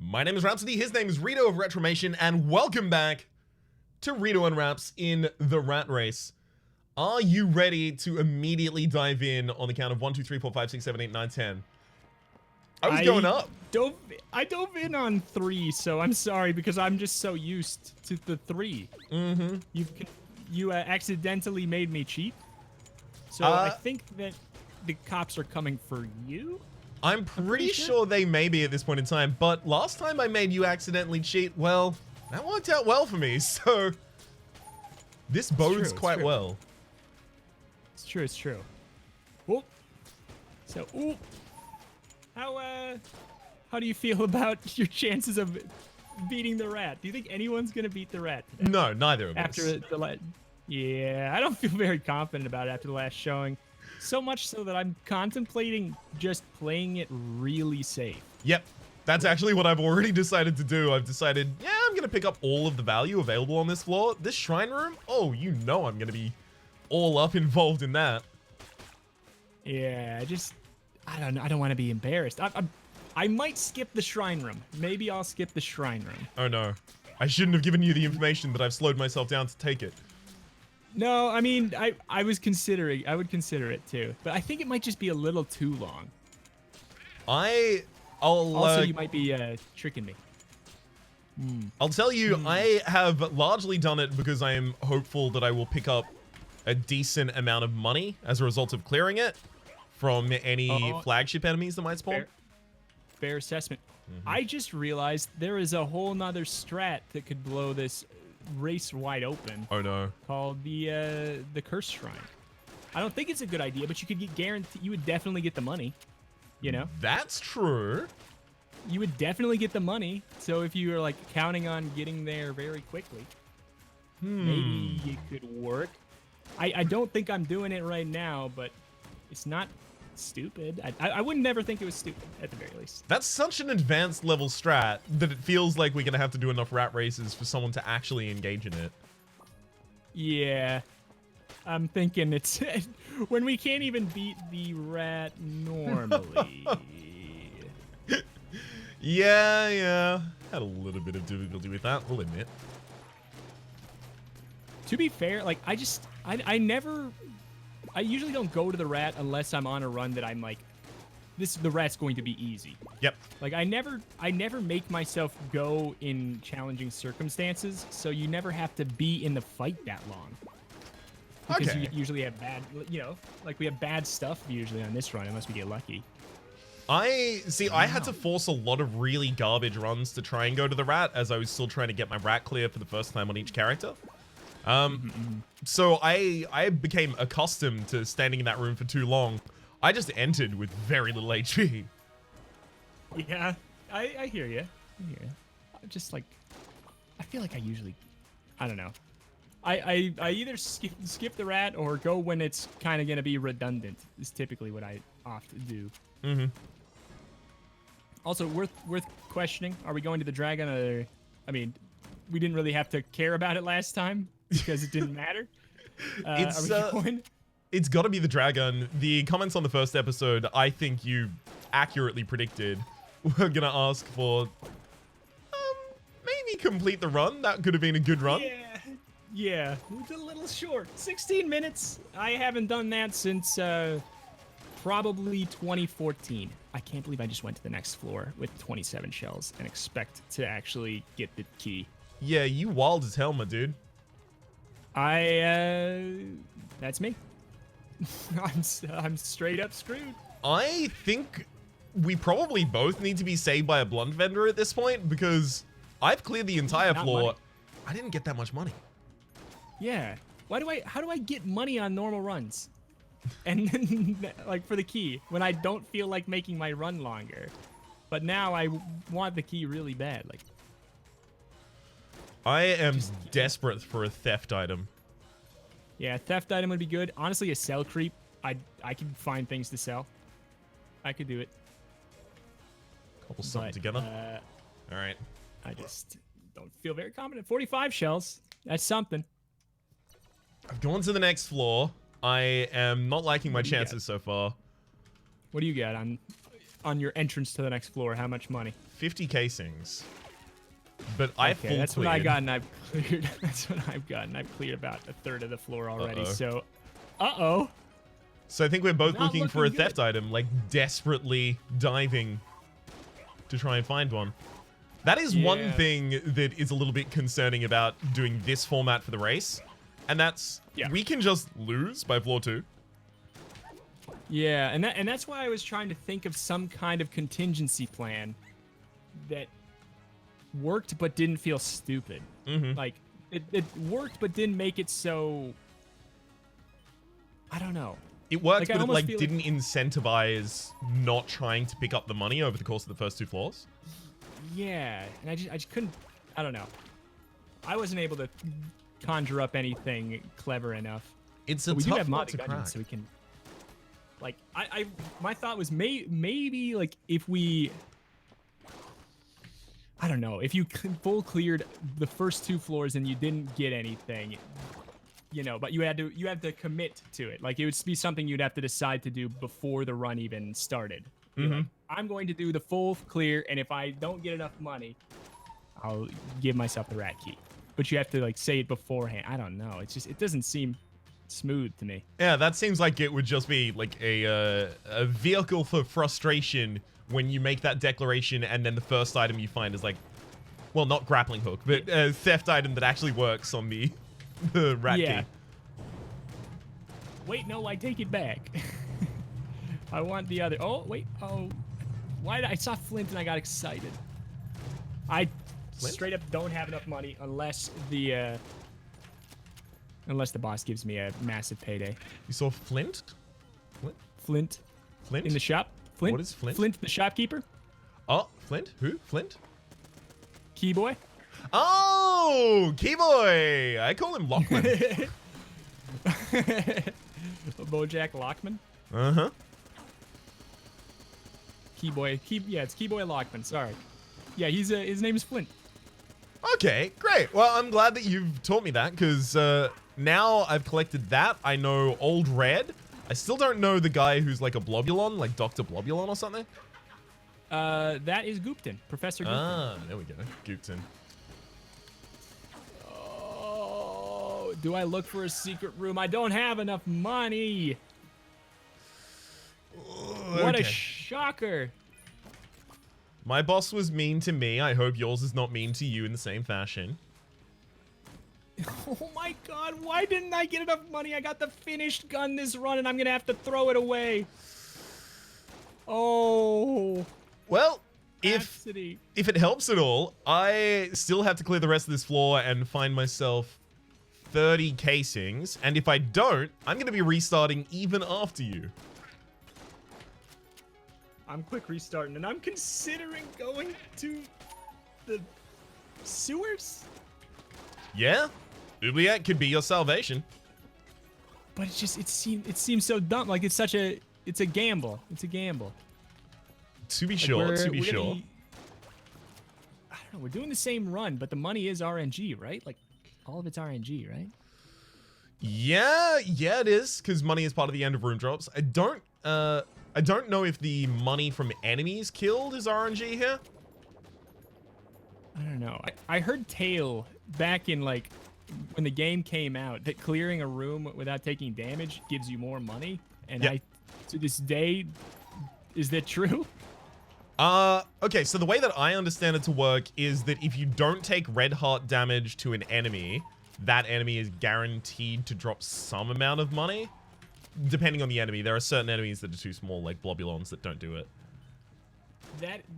My name is Rhapsody, his name is Reto of Retromation, and welcome back to Reto and Rhaps in the Rat Race. Are you ready to immediately dive in on the count of 1, 2, 3, 4, 5, 6, 7, 8, 9, 10? I was going up. I dove in on 3, so I'm sorry because I'm just so used to the 3. Mm-hmm. You accidentally made me cheat. So I think that the cops are coming for you. I'm pretty sure they may be at this point in time, but last time I made you accidentally cheat, well, that worked out well for me, so this bodes quite well. It's true, it's true. Whoop. So, ooh. How do you feel about your chances of beating the rat? Do you think anyone's gonna beat the rat today? No, neither of us. After the yeah, I don't feel very confident about it after the last showing. So much so that I'm contemplating just playing it really safe. Yep, that's actually what I've already decided to do. I've decided, yeah, I'm gonna pick up all of the value available on this floor. This shrine room, oh, you know I'm gonna be all up involved in that. Yeah, I don't want to be embarrassed. I might skip the shrine room. Maybe I'll skip the shrine room. Oh no, I shouldn't have given you the information, but I've slowed myself down to take it. No, I mean, I would consider it too, but I think it might just be a little too long. Also, you might be tricking me. I'll tell you, I have largely done it because I am hopeful that I will pick up a decent amount of money as a result of clearing it from any flagship enemies that might spawn. Fair assessment. I just realized there is a whole nother strat that could blow this race wide open. Oh no. Called the Curse Shrine. I don't think it's a good idea, but you could get guaranteed. You would definitely get the money. You know. That's true. You would definitely get the money. So if you were like counting on getting there very quickly, maybe it could work. I don't think I'm doing it right now, but it's not stupid. I would never think it was stupid at the very least. That's such an advanced level strat that it feels like we're gonna have to do enough rat races for someone to actually engage in it. Yeah, I'm thinking it's when we can't even beat the rat normally. Yeah, had a little bit of difficulty with that, we'll admit. To be fair, like I usually don't go to the rat unless I'm on a run that I'm like, the rat's going to be easy. Yep. Like I never make myself go in challenging circumstances, so you never have to be in the fight that long. Because you usually have bad, like we have bad stuff usually on this run unless we get lucky. I had to force a lot of really garbage runs to try and go to the rat as I was still trying to get my rat clear for the first time on each character. So I became accustomed to standing in that room for too long. I just entered with very little HP. Yeah, I hear you. Just like, I feel like I usually, I don't know. I either skip the rat or go when it's kind of going to be redundant is typically what I often do. Also, worth questioning. Are we going to the dragon? Or, I mean, we didn't really have to care about it last time because it didn't matter. It's got to be the dragon. The comments on the first episode, I think you accurately predicted. We're gonna ask for maybe complete the run. That could have been a good run. Yeah, it's a little short. 16 minutes. I haven't done that since probably 2014. I can't believe I just went to the next floor with 27 shells and expect to actually get the key. Yeah, you wild as hell, my dude. That's me. I'm straight up screwed. I think we probably both need to be saved by a blunt vendor at this point because I've cleared the entire floor. Money. I didn't get that much money. Yeah. How do I get money on normal runs? And then, like, for the key, when I don't feel like making my run longer. But now I want the key really bad. Like, I am desperate for a theft item. Yeah, theft item would be good. Honestly, a sell creep. I could find things to sell. I could do it. Couple something together. All right. I just don't feel very confident. 45 shells. That's something. I've gone to the next floor. I am not liking my chances so far. What do you got? on your entrance to the next floor? How much money? 50 casings. But I full that's cleared. what I got, and I've cleared. That's what I've got, and I've cleared about a third of the floor already. So, So I think we're both Not looking for a looking theft item, like desperately diving to try and find one. That is one thing that is a little bit concerning about doing this format for the race, and that's we can just lose by floor 2. Yeah, and that's why I was trying to think of some kind of contingency plan that worked but didn't feel stupid. Like it worked but didn't make it so. I don't know. It worked, but it like didn't incentivize not trying to pick up the money over the course of the first 2 floors. Yeah, and I just couldn't. I don't know. I wasn't able to conjure up anything clever enough. It's a we do tough have nut to modded crack. Gungeon, so we can. Like my thought was maybe like if we. I don't know, if you full cleared the first 2 floors and you didn't get anything, you know, but you had to commit to it. Like it would be something you'd have to decide to do before the run even started. Like, I'm going to do the full clear, and if I don't get enough money, I'll give myself the rat key. But you have to like say it beforehand. I don't know. It's just it doesn't seem smooth to me. Yeah, that seems like it would just be like a vehicle for frustration when you make that declaration and then the first item you find is like, well, not grappling hook, but a theft item that actually works on the rat key. Wait, no, I take it back. I want the other. Oh, wait. Oh, why did I saw Flint and I got excited? I straight up don't have enough money unless the boss gives me a massive payday. You saw Flint? Flint? Flint? In the shop? Flint? What is Flint? Flint, the shopkeeper? Oh, Flint? Who? Flint? Keyboy? Oh, Keyboy! I call him Lockman. Bojack Lockman? Uh-huh. Keyboy. Yeah, it's Keyboy Lockman. Sorry. Yeah, his name is Flint. Okay, great. Well, I'm glad that you've taught me that, because now I've collected that. I know Old Red. I still don't know the guy who's like a Blobulon, like Dr. Blobulon or something. That is Gupton, Professor Gupton. Ah, there we go. Gupton. Oh, do I look for a secret room? I don't have enough money. What a shocker. My boss was mean to me. I hope yours is not mean to you in the same fashion. Oh my god, why didn't I get enough money? I got the finished gun this run and I'm gonna have to throw it away. Oh. Well, Rhapsody. if it helps at all, I still have to clear the rest of this floor and find myself 30 casings. And if I don't, I'm gonna be restarting even after you. I'm quick restarting, and I'm considering going to the sewers. Yeah, Oubliette could be your salvation. But it seems so dumb. Like it's a gamble. It's a gamble. To be sure, to be sure. I don't know. We're doing the same run, but the money is RNG, right? Like all of it's RNG, right? Yeah, it is, because money is part of the end of room drops. I don't know if the money from enemies killed is RNG here. I don't know. I heard Tail back in like when the game came out that clearing a room without taking damage gives you more money. And to this day, is that true? Okay, so the way that I understand it to work is that if you don't take red heart damage to an enemy, that enemy is guaranteed to drop some amount of money. Depending on the enemy. There are certain enemies that are too small, like Blobulons, that don't do it.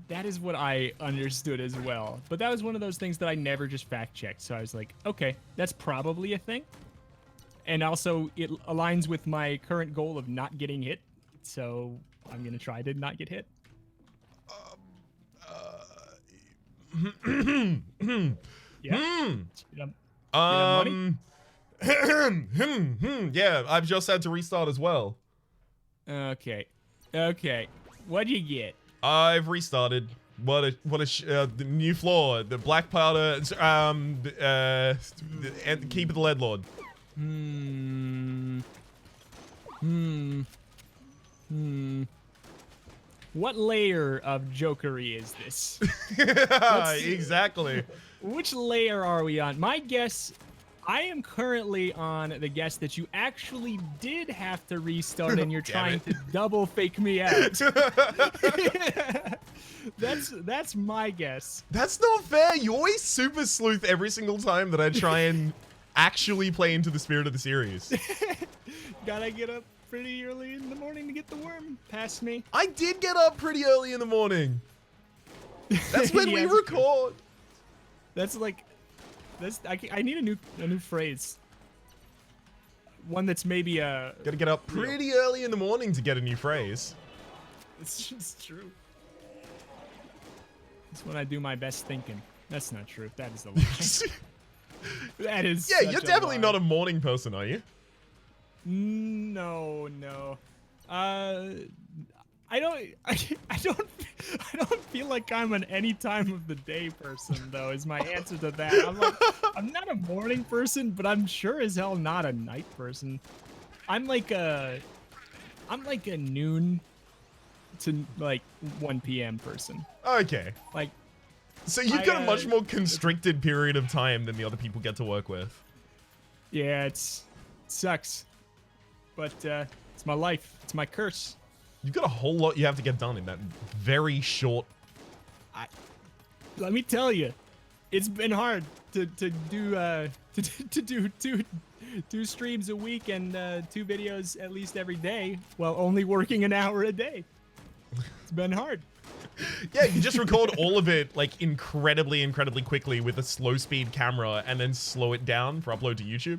That is what I understood as well. But that was one of those things that I never just fact-checked. So I was like, okay, that's probably a thing. And also, it aligns with my current goal of not getting hit. So I'm going to try to not get hit. Yeah. Money? Yeah, I've just had to restart as well. Okay. What'd you get? I've restarted. What a the new floor, the black powder, and keep of the lead lord. what layer of jokery is this? Exactly. Which layer are we on? My guess, I am currently on the guess that you actually did have to restart and you're trying to double fake me out. That's my guess. That's not fair. You always super sleuth every single time that I try and actually play into the spirit of the series. Gotta get up pretty early in the morning to get the worm past me. I did get up pretty early in the morning. That's when we record. That's like, I need a new phrase. One that's maybe Gotta get up pretty early in the morning to get a new phrase. It's just true. It's when I do my best thinking. That's not true. That is a lie. That is. Yeah, you're definitely not a morning person, are you? No. I don't feel like I'm an any time of the day person though. Is my answer to that. I'm not a morning person, but I'm sure as hell not a night person. I'm like a noon to like 1 p.m. person. Okay. Like, so you've got a much more constricted period of time than the other people get to work with. Yeah, it sucks, but it's my life. It's my curse. You've got a whole lot you have to get done in that very short. Let me tell you, it's been hard to do two streams a week and 2 videos at least every day while only working an hour a day. It's been hard. Yeah, you just record all of it like incredibly quickly with a slow speed camera and then slow it down for upload to YouTube.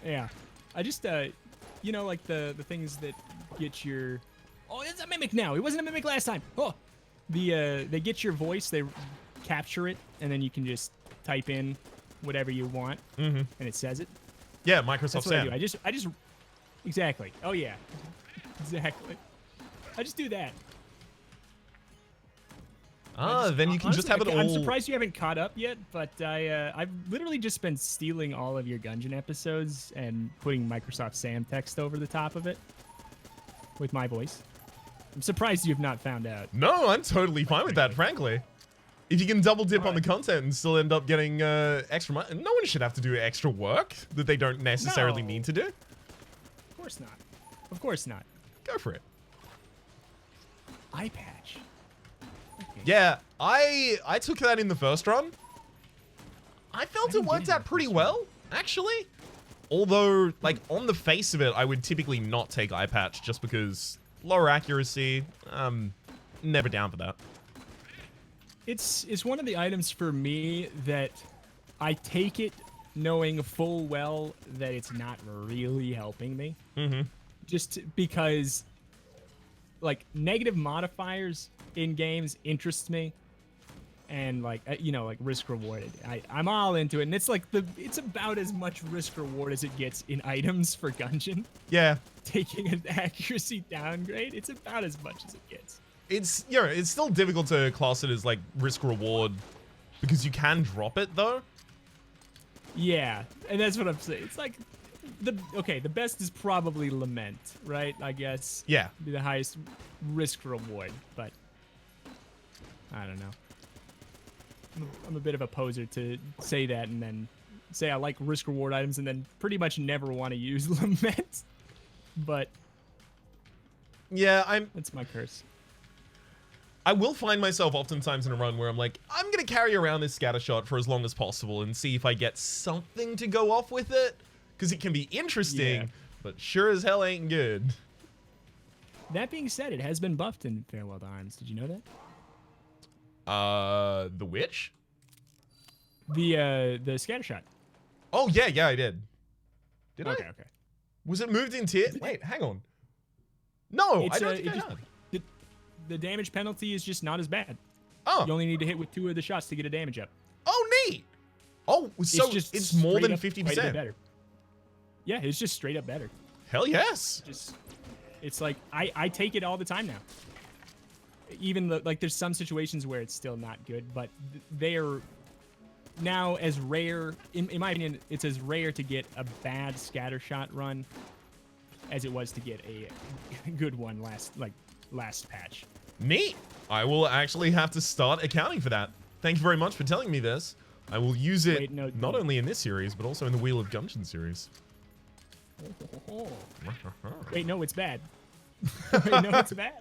Yeah, I just you know, like the things that get your, oh, it's a mimic now. It wasn't a mimic last time. Oh, they get your voice, they capture it, and then you can just type in whatever you want, and it says it. Yeah, Microsoft That's what Sam. I do. I just exactly. Oh yeah, exactly. I just do that. Then you can just have it all. I'm surprised you haven't caught up yet, but I've literally just been stealing all of your Gungeon episodes and putting Microsoft Sam text over the top of it with my voice. I'm surprised you've not found out. No, I'm totally fine with that, frankly. If you can double dip on the content and still end up getting extra money, no one should have to do extra work that they don't necessarily need to do. Of course not. Of course not. Go for it. Eye patch. Okay. Yeah, I took that in the first run. I felt it worked out pretty well, actually. Although, like, on the face of it, I would typically not take eye patch just because lower accuracy. Never down for that. It's one of the items for me that I take it knowing full well that it's not really helping me. Just because, like, negative modifiers in games interest me, and like you know, like risk rewarded. I'm all into it, and it's like it's about as much risk reward as it gets in items for Gungeon. Yeah. Taking an accuracy downgrade, it's about as much as it gets. It's, you know, it's still difficult to class it as like risk reward because you can drop it though. Yeah, and that's what I'm saying. It's like the best is probably Lament, right? I guess. Yeah. Be the highest risk reward, but I don't know. I'm a bit of a poser to say that and then say I like risk reward items and then pretty much never want to use Lament. But yeah, that's my curse. I will find myself oftentimes in a run where I'm like, I'm going to carry around this scatter shot for as long as possible and see if I get something to go off with it. Because it can be interesting, but sure as hell ain't good. That being said, it has been buffed in Farewell to Arms. Did you know that? The witch? The scatter shot. Oh, yeah, I did. Did I? Okay. Was it moved in tier? Wait, hang on. No, I don't think I had. The damage penalty is just not as bad. Oh. You only need to hit with 2 of the shots to get a damage up. Oh, neat. Oh, so it's more than 50%. Better. Yeah, it's just straight up better. Hell yes. It's like I take it all the time now. Even like there's some situations where it's still not good, but they are now as rare. In my opinion, it's as rare to get a bad scatter shot run as it was to get a good one last patch. Neat. I will actually have to start accounting for that. Thank you very much for telling me this. I will use it Wait, no, not only in this series, but also in the Wheel of Gungeon series. Wait, no, it's bad. Wait, no, it's bad.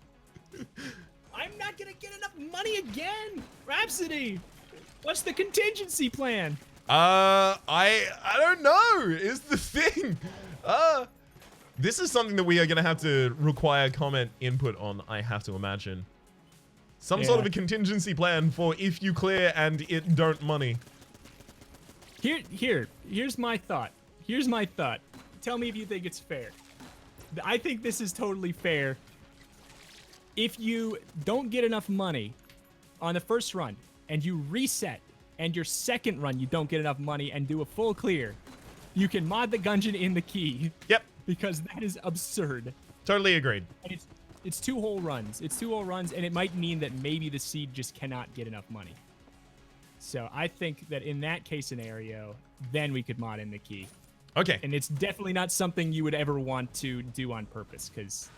I'm not gonna get enough money again. Rhapsody, what's the contingency plan? I don't know. Is the thing. This is something that we are gonna have to require comment input on. I have to imagine some sort of a contingency plan for if you clear and it don't money. Here's my thought. Here's my thought. Tell me if you think it's fair. I think this is totally fair. If you don't get enough money on the first run and you reset, and your second run you don't get enough money and do a full clear, you can mod the Gungeon in the key. Yep. Because that is absurd. Totally agreed. And it's 2 whole runs. It's 2 whole runs, and it might mean that maybe the seed just cannot get enough money. So I think that in that case scenario, then we could mod in the key. Okay. And it's definitely not something you would ever want to do on purpose, because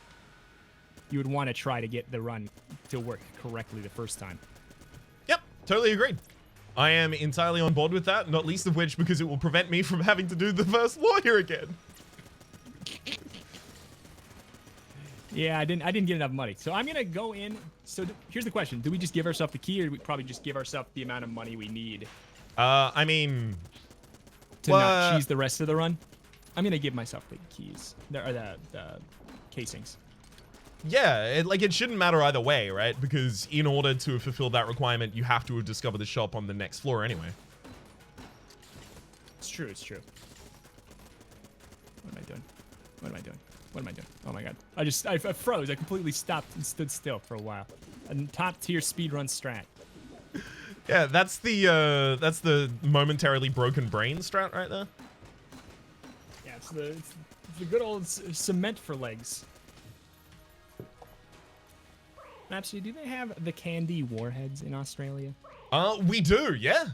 you would want to try to get the run to work correctly the first time. Yep, totally agreed. I am entirely on board with that, not least of which because it will prevent me from having to do the first floor here again. Yeah, I didn't get enough money. So I'm going to go in. So here's the question. Do we just give ourselves the key, or do we probably just give ourselves the amount of money we need? I mean... To not cheese the rest of the run? I'm going to give myself the keys. Or the casings. Yeah, it shouldn't matter either way, right? Because in order to fulfill that requirement, you have to have discovered the shop on the next floor anyway. It's true, it's true. What am I doing? What am I doing? What am I doing? Oh my god. I froze. I completely stopped and stood still for a while. A top tier speedrun strat. Yeah, that's the momentarily broken brain strat right there. Yeah, it's the good old cement for legs. Rhapsody, do they have the candy warheads in Australia? We do, yeah.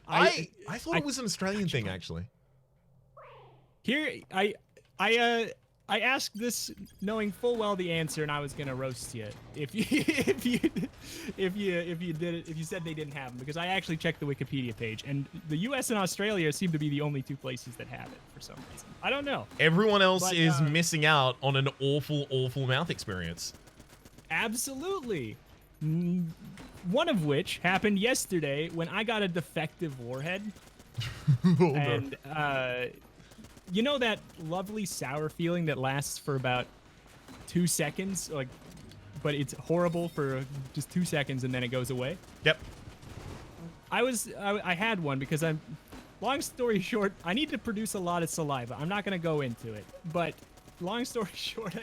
I thought it was an Australian thing, actually. Here, I asked this knowing full well the answer, and I was gonna roast you if you said they didn't have them, because I actually checked the Wikipedia page, and the U.S. and Australia seem to be the only 2 places that have it for some reason. I don't know. Everyone else is missing out on an awful, awful mouth experience. Absolutely. One of which happened yesterday when I got a defective warhead. Oh, and you know that lovely sour feeling that lasts for about 2 seconds, but it's horrible for just 2 seconds and then it goes away? Yep. I had one because long story short, I need to produce a lot of saliva. I'm not going to go into it, but long story short,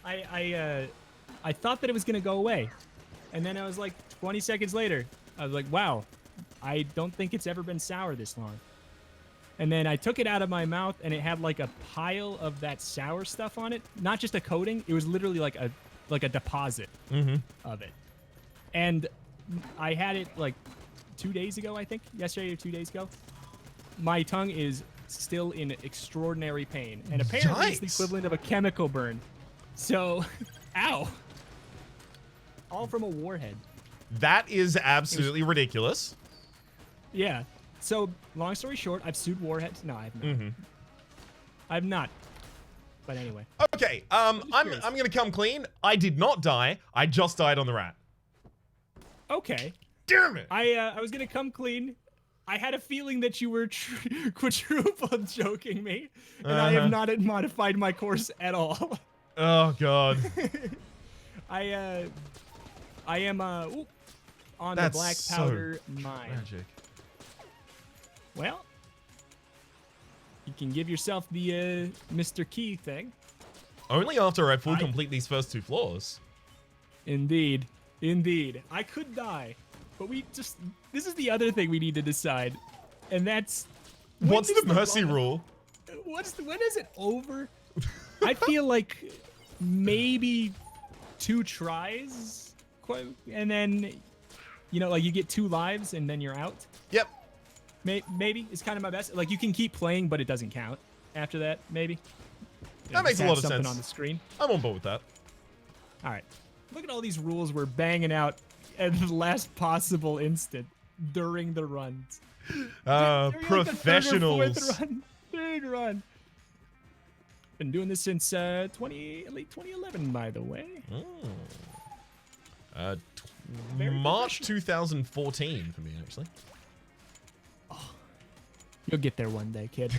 I thought that it was going to go away. And then I was like 20 seconds later, I was like, wow, I don't think it's ever been sour this long. And then I took it out of my mouth, and it had like a pile of that sour stuff on it. Not just a coating. It was literally like a deposit of it. And I had it like 2 days ago, I think. Yesterday or 2 days ago. My tongue is still in extraordinary pain. And apparently it's the equivalent of a chemical burn. So, ow. All from a warhead. That is absolutely ridiculous. Yeah. So, long story short, I've sued warheads. No, I have not. I've not. But anyway. Okay, I'm gonna come clean. I did not die. I just died on the rat. Okay. Damn it! I was gonna come clean. I had a feeling that you were quadruple joking me, and I have not modified my course at all. Oh god. I am on That's the black powder mine. Magic. Well, you can give yourself the Mr. Key thing. Only after I fully complete these first 2 floors. Indeed. Indeed. I could die, but this is the other thing we need to decide, and that's... What's the mercy rule? When is it over? I feel like maybe 2 tries, and then, like you get 2 lives and then you're out. Yep. Maybe it's kind of my best. Like you can keep playing, but it doesn't count after that. Maybe. That makes a lot of sense. On the screen. I'm on board with that. All right. Look at all these rules we're banging out at the last possible instant during the runs. Professionals. Third run. Been doing this since late 2011, by the way. March 2014 for me, actually. You'll get there one day, kid.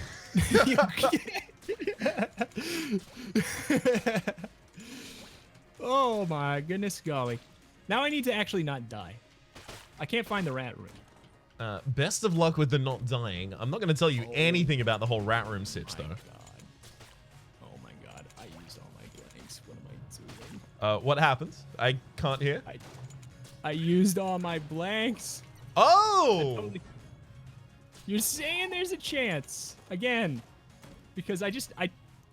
Oh my goodness golly. Now I need to actually not die. I can't find the rat room. Best of luck with the not dying. I'm not going to tell you anything about the whole rat room sitch, though. Oh my god. I used all my blanks. What am I doing? What happens? I can't hear. I used all my blanks. Oh! You're saying there's a chance again, because I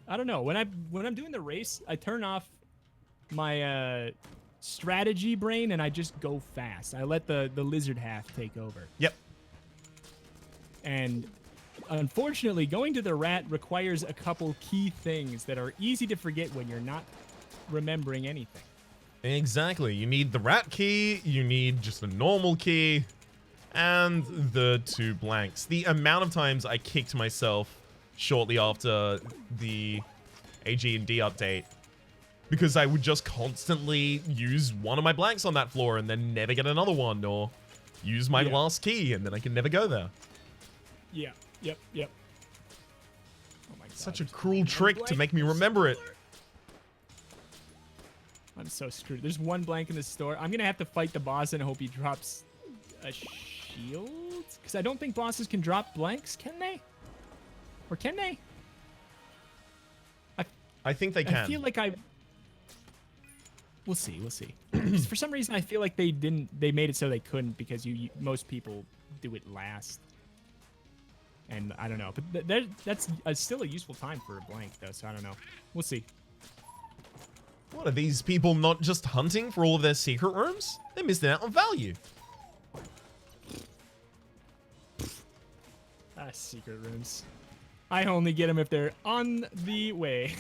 don't know, when I'm doing the race, I turn off my strategy brain and I just go fast. I let the lizard half take over. Yep. And unfortunately, going to the rat requires a couple key things that are easy to forget when you're not remembering anything. Exactly. You need the rat key, you need just a normal key, and the 2 blanks. The amount of times I kicked myself shortly after the AG&D update because I would just constantly use one of my blanks on that floor and then never get another one, or use my last key and then I can never go there. Yeah. Yep. Oh my god. Such a cruel trick to make me remember it. I'm so screwed. There's 1 blank in the store. I'm gonna have to fight the boss and hope he drops a shield? Because I don't think bosses can drop blanks, can they? Or can they? I think they can. I feel like We'll see. 'Cause for some reason, I feel like they made it so they couldn't, because most people do it last. And I don't know. But that's still a useful time for a blank, though, so I don't know. We'll see. What, are these people not just hunting for all of their secret rooms? They're missing out on value. Secret rooms. I only get them if they're on the way.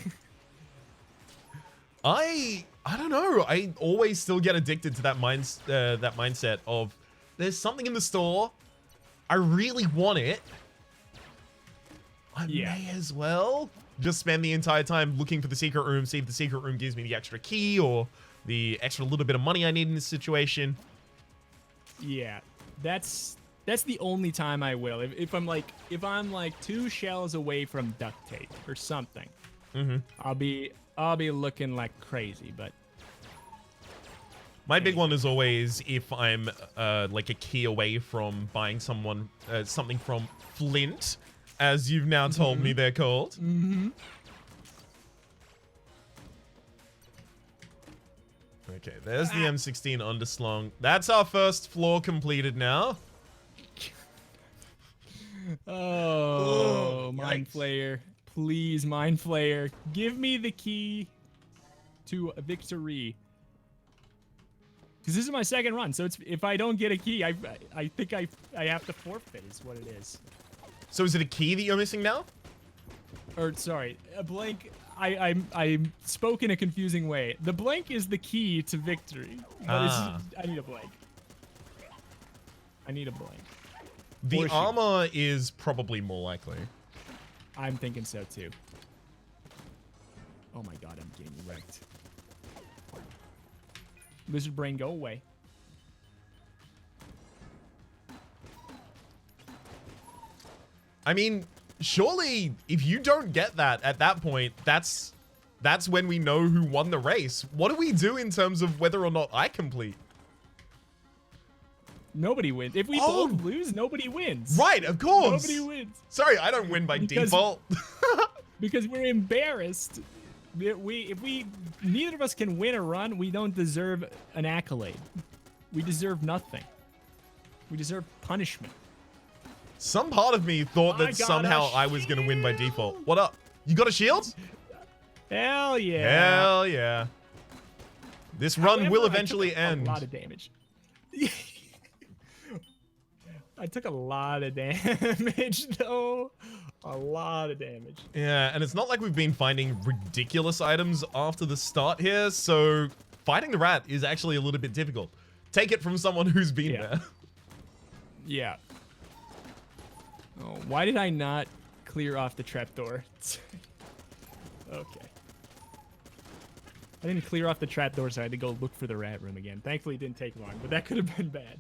I don't know. I always still get addicted to that mindset of there's something in the store. I really want it. I may as well just spend the entire time looking for the secret room, see if the secret room gives me the extra key or the extra little bit of money I need in this situation. Yeah, that's the only time I will. If I'm like 2 shells away from duct tape or something, I'll be looking like crazy. But my big one is always if I'm like a key away from buying something from Flint, as you've now told me they're called. Okay, there's the M16 underslung. That's our first floor completed now. Oh, Mind Flayer. Please, Mind Flayer. Give me the key to a victory. Because this is my 2nd run, so if I don't get a key, I think I have to forfeit is what it is. So is it a key that you're missing now? Or, sorry, a blank. I spoke in a confusing way. The blank is the key to victory. But I need a blank. I need a blank. The armor is probably more likely. I'm thinking so too. Oh my god, I'm getting wrecked. Lizard brain, go away. I mean, surely if you don't get that at that point, that's when we know who won the race. What do we do in terms of whether or not I complete? Nobody wins. If we both lose, nobody wins. Right, of course. Nobody wins. Sorry, I don't win by default. Because we're embarrassed. If neither of us can win a run, we don't deserve an accolade. We deserve nothing. We deserve punishment. Some part of me thought that somehow I was going to win by default. What up? You got a shield? Hell yeah. Hell yeah. This run will eventually end. A lot of damage. I took a lot of damage, though. A lot of damage. Yeah, and it's not like we've been finding ridiculous items after the start here, so fighting the rat is actually a little bit difficult. Take it from someone who's been there. Yeah. Oh, why did I not clear off the trapdoor? Okay. I didn't clear off the trapdoor, so I had to go look for the rat room again. Thankfully, it didn't take long, but that could have been bad.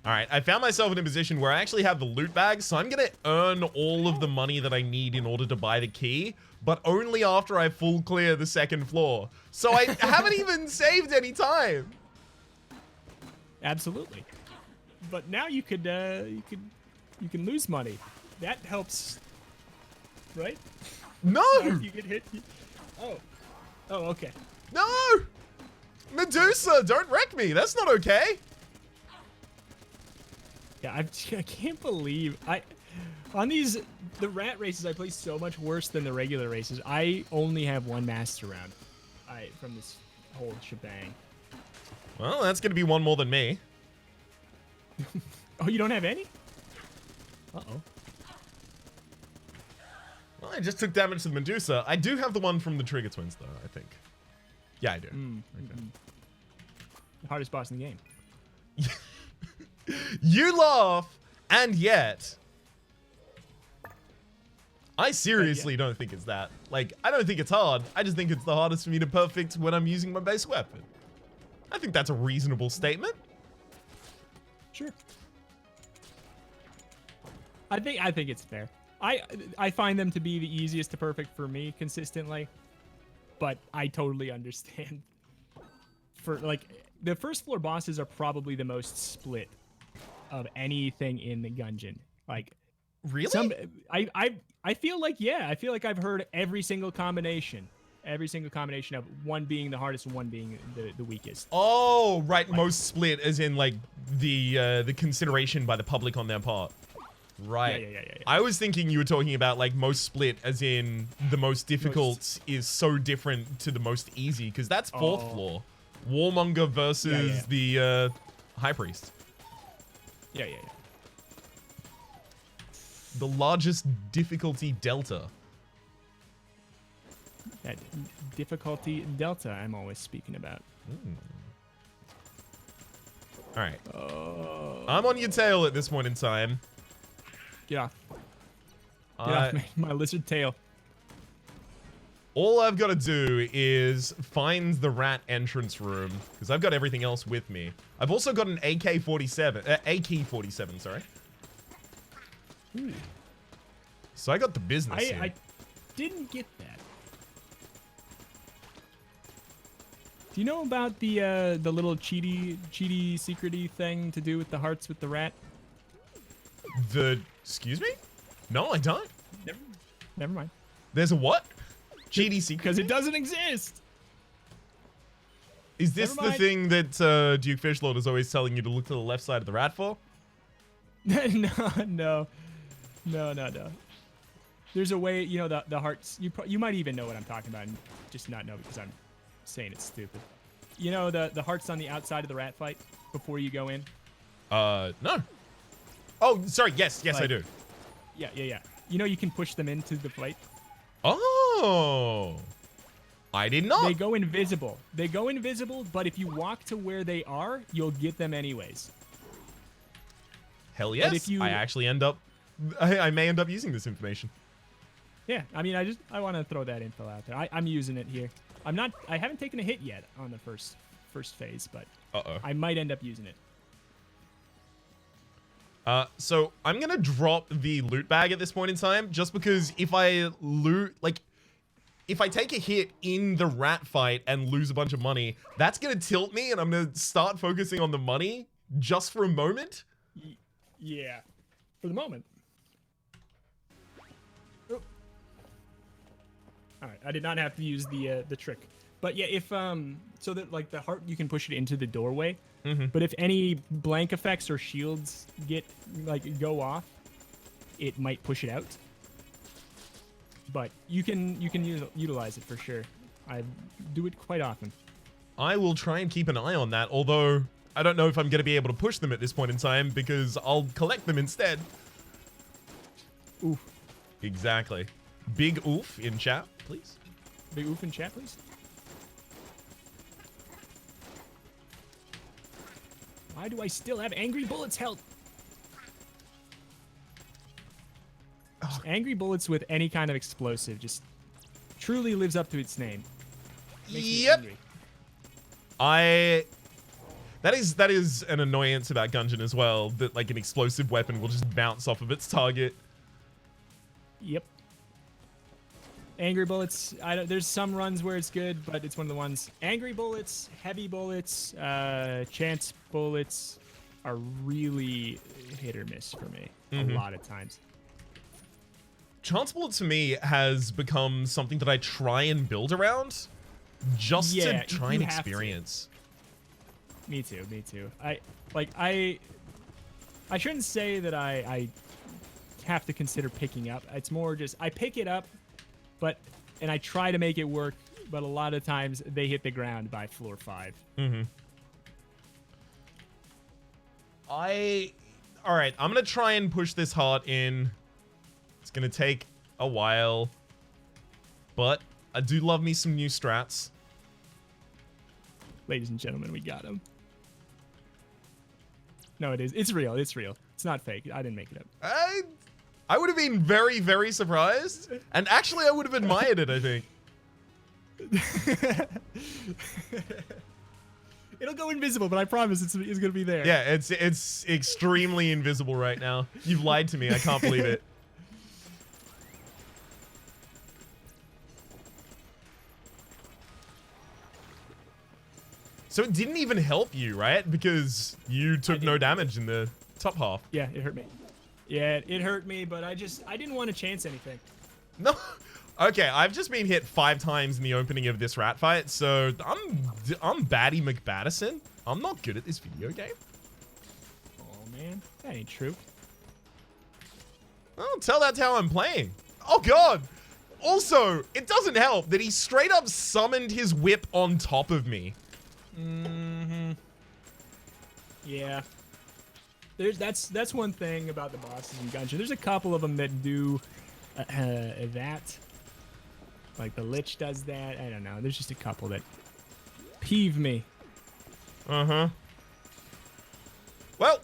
All right, I found myself in a position where I actually have the loot bag, so I'm gonna earn all of the money that I need in order to buy the key, but only after I full clear the second floor. So I haven't even saved any time. Absolutely. But now you could you can lose money. That helps, right? No. If you get hit. Oh. Oh, okay. No. Medusa, don't wreck me. That's not okay. Yeah, I can't believe on the rat races I play so much worse than the regular races. I only have one master round from this whole shebang. Well, that's gonna be one more than me. Oh, you don't have any? Uh-oh. Well, I just took damage to the Medusa. I do have the one from the Trigger Twins, though, I think. Yeah, I do. Okay. The hardest boss in the game. You laugh, and yet I seriously don't think it's that. Like, I don't think it's hard. I just think it's the hardest for me to perfect when I'm using my base weapon. I think that's a reasonable statement. Sure. I think it's fair. I find them to be the easiest to perfect for me consistently, but I totally understand. For like the first floor bosses are probably the most split of anything in the Gungeon. Like, really? I feel like, yeah, I feel like I've heard every single combination of one being the hardest and one being the weakest. Oh, right, like, most split as in like the consideration by the public on their part. Right. Yeah. I was thinking you were talking about like most split as in the most difficult is so different to the most easy, because that's fourth floor. Warmonger versus the High Priest. Yeah. The largest difficulty delta. That difficulty delta I'm always speaking about. All right. I'm on your tail at this point in time. Get off. Get off my lizard tail. All I've got to do is find the rat entrance room, because I've got everything else with me. I've also got an AK-47, sorry. Ooh. So I got the business here. I didn't get that. Do you know about the little cheaty secrety thing to do with the hearts with the rat? Excuse me? No, I don't. Never mind. There's a what? Cheaty secret? Because it doesn't exist. Is this the thing that Duke Fishlord is always telling you to look to the left side of the rat for? No. There's a way, you know, the hearts. You might even know what I'm talking about, and just not know because I'm saying it's stupid. You know the hearts on the outside of the rat fight before you go in? No. Oh, sorry. Yes, I do. Yeah. You know you can push them into the fight. Oh. I did not. They go invisible. But if you walk to where they are, you'll get them anyways. Hell yes. I actually I may end up using this information. Yeah, I mean, I want to throw that info out there. I'm using it here. I haven't taken a hit yet on the first phase, but I might end up using it. So I'm gonna drop the loot bag at this point in time, just because if I take a hit in the rat fight and lose a bunch of money, that's gonna tilt me, and I'm gonna start focusing on the money just for a moment. Yeah, for the moment. Oh. All right, I did not have to use the trick, but yeah, if so that like the heart, you can push it into the doorway. But if any blank effects or shields go off, it might push it out. But you can utilize it for sure. I do it quite often. I will try and keep an eye on that, although I don't know if I'm going to be able to push them at this point in time, because I'll collect them instead. Ooh. Exactly. Big oof in chat, please. Big oof in chat, please. Why do I still have Angry Bullets health? Oh. Angry Bullets with any kind of explosive just truly lives up to its name. Makes me angry. That is an annoyance about Gungeon as well, that like an explosive weapon will just bounce off of its target. Yep. Angry Bullets, there's some runs where it's good, but it's one of the ones. Angry Bullets, Heavy Bullets, Chance Bullets are really hit or miss for me a lot of times. Chance Bullets for me has become something that I try and build around just to try and experience. Me too, me too. I shouldn't say that I have to consider picking up. It's more just I pick it up, and I try to make it work, but a lot of times they hit the ground by floor 5. All right, I'm gonna try and push this heart in. It's gonna take a while, but I do love me some new strats. Ladies and gentlemen, we got him. No, it is. It's real. It's real. It's not fake. I didn't make it up. I would have been very, very surprised. And actually, I would have admired it, I think. It'll go invisible, but I promise it's going to be there. Yeah, it's extremely invisible right now. You've lied to me. I can't believe it. So it didn't even help you, right? Because you took no damage in the top half. Yeah, it hurt me. Yeah, it hurt me, but I didn't want to chance anything. No. Okay, I've just been hit 5 times in the opening of this rat fight, so I'm Batty McBattison. I'm not good at this video game. Oh man, that ain't true. Oh, tell that's how I'm playing. Oh god. Also, it doesn't help that he straight up summoned his whip on top of me. Yeah. That's one thing about the bosses in Gungeon. There's a couple of them that do that. Like the Lich does that. I don't know. There's just a couple that peeve me. Well,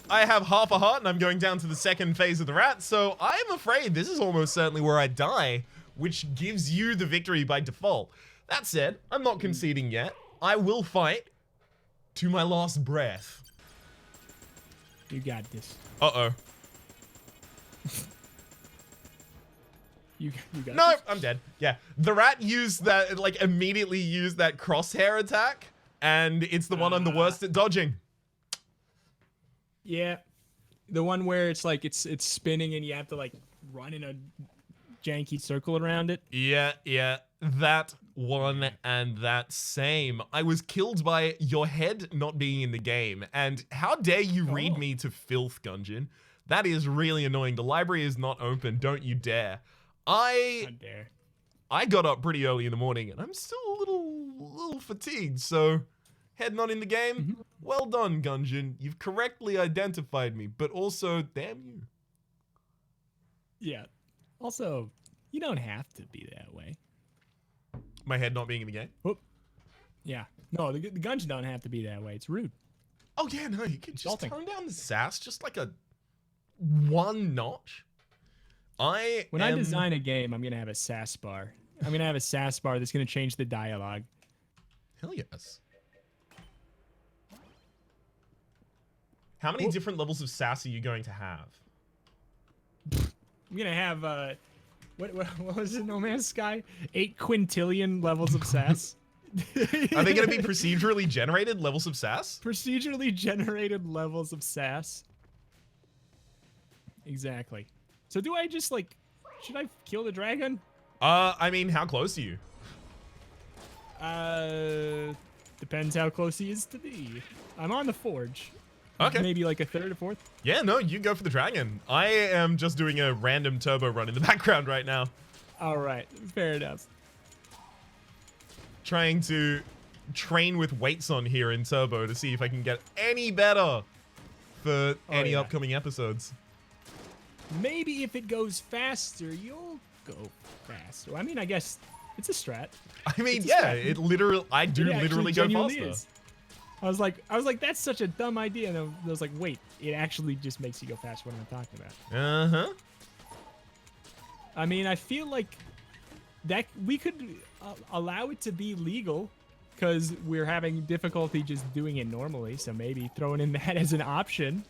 I have half a heart and I'm going down to the second phase of the rat, so I'm afraid this is almost certainly where I die, which gives you the victory by default. That said, I'm not conceding yet. I will fight to my last breath. You got this. Uh-oh. You got No, this? I'm dead. Yeah. The rat used that, like, immediately used that crosshair attack, and it's the one I'm the worst at dodging. Yeah. The one where it's like, it's spinning and you have to, like, run in a janky circle around it. Yeah. That one and that same. I was killed by your head not being in the game, and how dare you read me to filth, Gungeon. That is really annoying. The library is not open. Don't you dare. How dare. I got up pretty early in the morning, and I'm still a little fatigued, so head not in the game. Well done, Gungeon. You've correctly identified me, but also, damn you. Yeah. Also, you don't have to be that way. My head not being in the game? Whoop. Yeah. No, the Gungeon don't have to be that way. It's rude. Oh, yeah, no, you could just Insulting. tone down the sass just like a 1 notch. When I design a game, I'm going to have a sass bar. I'm going to have a sass bar that's going to change the dialogue. Hell yes. How many different levels of sass are you going to have? I'm going to have, what was it, No Man's Sky? 8 quintillion levels of sass. Are they going to be procedurally generated levels of sass? Procedurally generated levels of sass. Exactly. So do I just, like, should I kill the dragon? I mean, how close are you? Depends how close he is to me. I'm on the forge. Okay. Maybe like a third or fourth. Yeah, no, you go for the dragon. I am just doing a random turbo run in the background right now. All right, fair enough. Trying to train with weights on here in turbo to see if I can get any better for any upcoming episodes. Maybe if it goes faster, you'll go fast. Well, I mean, I guess it's a strat. I mean, It's a yeah, strat. it literally, I do It actually literally go genuinely faster. is. I was like, that's such a dumb idea. And I was like, wait, it actually just makes you go fast. What am I talking about? Uh-huh. I mean, I feel like that we could allow it to be legal because we're having difficulty just doing it normally. So maybe throwing in that as an option.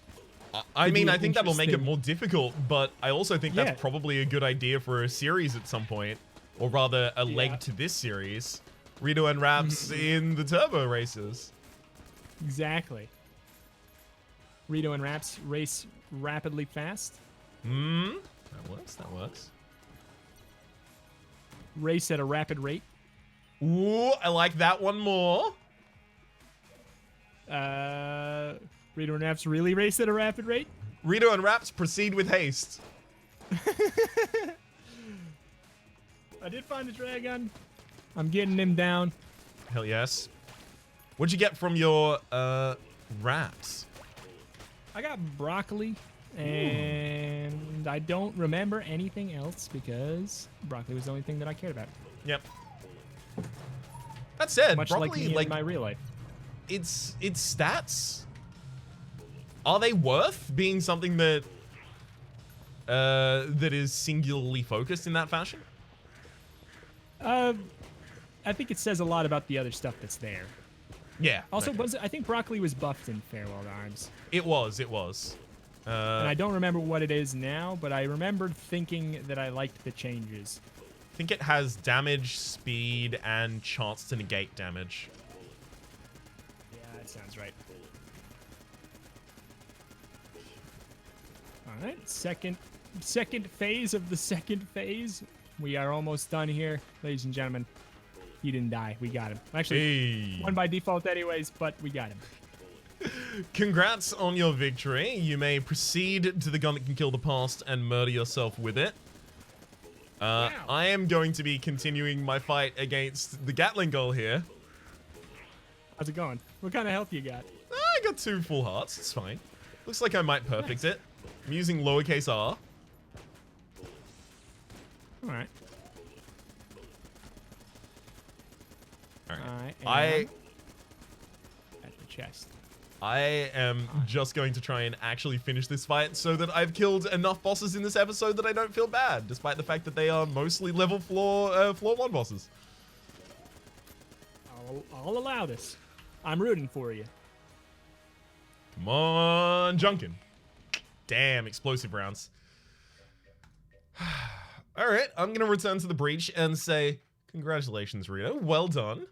I mean, be I think that'll make it interesting. more difficult, but I also think Yeah. that's probably a good idea for a series at some point, or rather a Yeah. leg to this series. Reto and Rhaps in the turbo races. Exactly. Reto and Rhaps race rapidly fast. That works, that works. Race at a rapid rate. Ooh, I like that one more. Reto and Rhaps really race at a rapid rate. Reto and Rhaps proceed with haste. I did find the Dragun. I'm getting him down. Hell yes. What'd you get from your Rhaps? I got broccoli, and I don't remember anything else because broccoli was the only thing that I cared about. Yep. That said, Much like broccoli, me like in my real life. its stats, are they worth being something that that is singularly focused in that fashion? I think it says a lot about the other stuff that's there. Yeah. Also, okay. I think broccoli was buffed in Farewell to Arms. It was. It was. And I don't remember what it is now, but I remembered thinking that I liked the changes. I think it has damage, speed, and chance to negate damage. Yeah, that sounds right. All right, second phase of the second phase. We are almost done here, ladies and gentlemen. He didn't die. We got him. Actually, Hey. won by default anyways, but we got him. Congrats on your victory. You may proceed to the gun that can kill the past and murder yourself with it. Wow. I am going to be continuing my fight against the Gatling Gull here. How's it going? What kind of health you got? I got 2 full hearts. It's fine. Looks like I might perfect it. I'm using lowercase r. All right. All right. I am at the chest. I am just going to try and actually finish this fight so that I've killed enough bosses in this episode that I don't feel bad, despite the fact that they are mostly level floor 1 bosses. I'll allow this. I'm rooting for you. Come on, Junkin. Damn, explosive rounds. All right, I'm going to return to the breach and say, congratulations, Reto. Well done.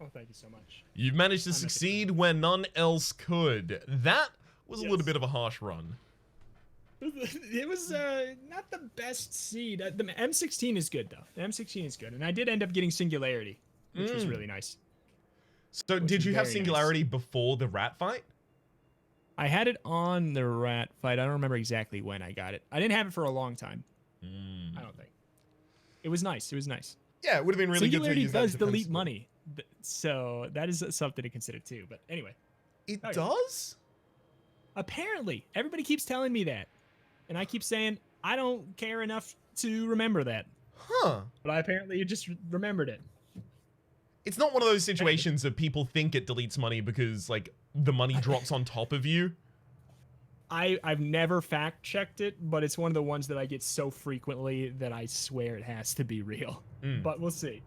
Oh, thank you so much. You've managed to succeed where none else could. That was a little bit of a harsh run. It was not the best seed. The M16 is good, though. The M16 is good. And I did end up getting Singularity, which was really nice. So did you have very Singularity before the rat fight? I had it on the rat fight. I don't remember exactly when I got it. I didn't have it for a long time. I don't think. It was nice. It was nice. Yeah, it would have been really Singularity good to use does that delete defense. money. So that is something to consider, too. But anyway. It Oh, yeah. does? Apparently. Everybody keeps telling me that. And I keep saying, I don't care enough to remember that. Huh. But I apparently just remembered it. It's not one of those situations that people think it deletes money because, like, the money drops on top of you. I've never fact-checked it, but it's one of the ones that I get so frequently that I swear it has to be real. But we'll see.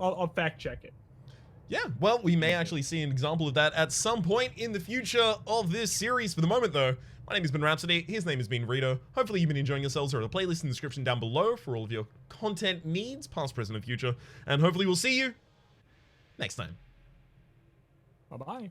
I'll fact-check it. Yeah, well, we may actually see an example of that at some point in the future of this series. For the moment, though, my name has been Rhapsody. His name has been Reto. Hopefully you've been enjoying yourselves. There are the playlist in the description down below for all of your content needs, past, present, and future. And hopefully we'll see you next time. Bye-bye.